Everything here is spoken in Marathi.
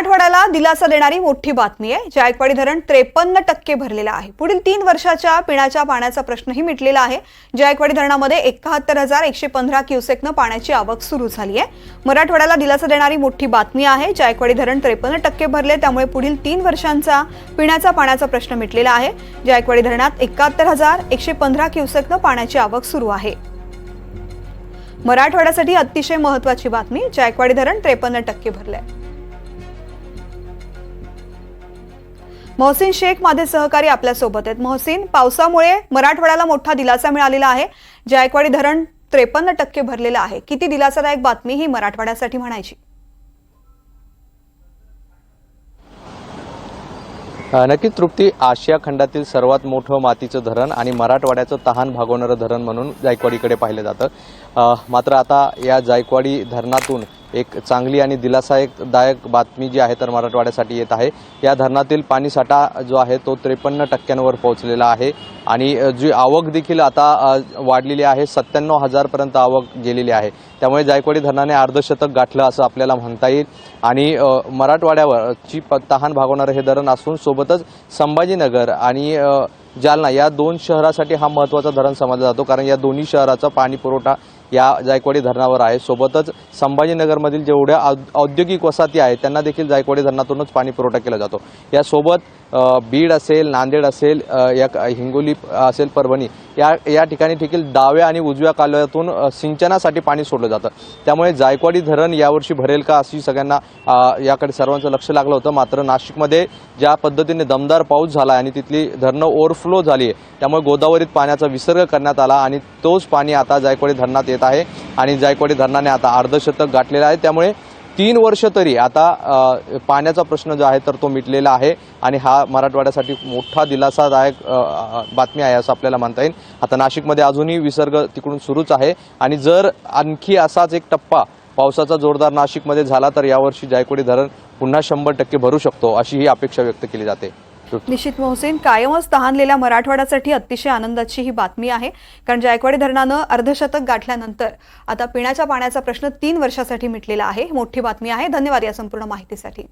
मराठवाड्याला दिलासा देणारी मोठी बातमी आहे। जायकवाडी धरण 53% भरलेलं आहे। पुढील 3 वर्षाच्या पिण्याच्या पाण्याचा प्रश्नही मिटलेला आहे। जायकवाडी धरणामध्ये 71,115 क्युसेकनं पाण्याची आवक सुरू झाली आहे। मराठवाड्याला दिलासा देणारी मोठी बातमी आहे। जायकवाडी धरण 53% भरले, त्यामुळे पुढील 3 वर्षांचा पिण्याच्या पाण्याचा प्रश्न मिटलेला आहे। जायकवाडी धरणात 71,115 क्युसेकनं पाण्याची आवक सुरू आहे। मराठवाड्यासाठी अतिशय महत्त्वाची बातमी, जायकवाडी धरण 53% भरले। मोहसिन शेख माझे सहकारी आपल्या सोबत आहेत। मोहसिन, पावसामुळे मराठवाड्याला मोठा दिलासा मिळालेला आहे। जायकवाडी धरण 53% भरलेलं आहे। किती दिलासादायक बातमी ही मराठवाड्यासाठी म्हणायची? नक्कीच तृप्ती, आशिया खंडातील सर्वात मोठं मातीचं धरण आणि मराठवाड्याचं तहान भागवणारं धरण म्हणून जायकवाडीकडे पाहिलं जातं। मात्र आता या जायकवाडी धरणातून एक चांगली आणि दिलासादायक बातमी जी आहे तर मराठवाड्यासाठी येत आहे। या धरणातील पाणीसाठा जो आहे तो 53% पोहोचलेला आहे आणि जी आवक देखील आता वाढलेली आहे। 97,000 पर्यंत आवक गेलेली आहे। त्यामुळे जायकवाडी धरणाने अर्धशतक गाठलं असं आपल्याला म्हणता येईल आणि मराठवाड्यावरची तहान भागवणारं हे धरण असून सोबतच संभाजीनगर आणि जालना या 2 शहरासाठी हा महत्त्वाचा धरण समजला जातो, कारण या दोन्ही शहराचा पाणी पुरवठा या जायकवाडी धरणावर आहे। सोबतच संभाजीनगरमधील जेवढ्या औद्योगिक वसाहती आहेत त्यांना देखील जायकवाडी धरणातूनच पाणी पुरवठा केला जातो। यासोबत बीड असेल, नांदेड असेल, हिंगोली असेल, परभणी या ठिकाणी देखील डाव्या आणि उजव्या कालव्यातून सिंचनासाठी पाणी सोडलं जातं। त्यामुळे जायकवाडी धरण यावर्षी भरेल का अशी सगळ्यांना याकडे सर्वांचं लक्ष लागलं होतं। मात्र नाशिकमध्ये ज्या पद्धतीने दमदार पाऊस झाला आणि तिथली धरणं ओव्हरफ्लो झाली आहे, त्यामुळे गोदावरीत पाण्याचा विसर्ग करण्यात आला आणि तोच पाणी आता जायकवाडी धरणात येत आहे आणि जायकवाडी धरणाने आता अर्धशतक गाठलेलं आहे। त्यामुळे 3 वर्ष तरी आता पाण्याचा प्रश्न जो आहे तर तो मिटलेला आहे आणि हा मराठवाड्यासाठी मोठा दिलासादायक बातमी आहे असं आपल्याला म्हणता येईल। आता नाशिकमध्ये अजूनही विसर्ग तिकडून सुरूच आहे आणि जर आणखी असाच एक टप्पा पावसाचा जोरदार नाशिकमध्ये झाला तर यावर्षी जायकवाडी धरण पुन्हा 100% भरू शकतो अशी ही अपेक्षा व्यक्त केली जाते। निश्चित मोहसिन, कायमच तहानलेल्या मराठवाड्यासाठी अतिशय आनंदाची ही बातमी आहे, कारण जायकवाडी धरणानं अर्धशतक गाठल्यानंतर आता पिण्याच्या पाण्याचा प्रश्न 3 वर्षासाठी मिटलेला आहे। मोठी बातमी आहे। धन्यवाद या संपूर्ण माहितीसाठी।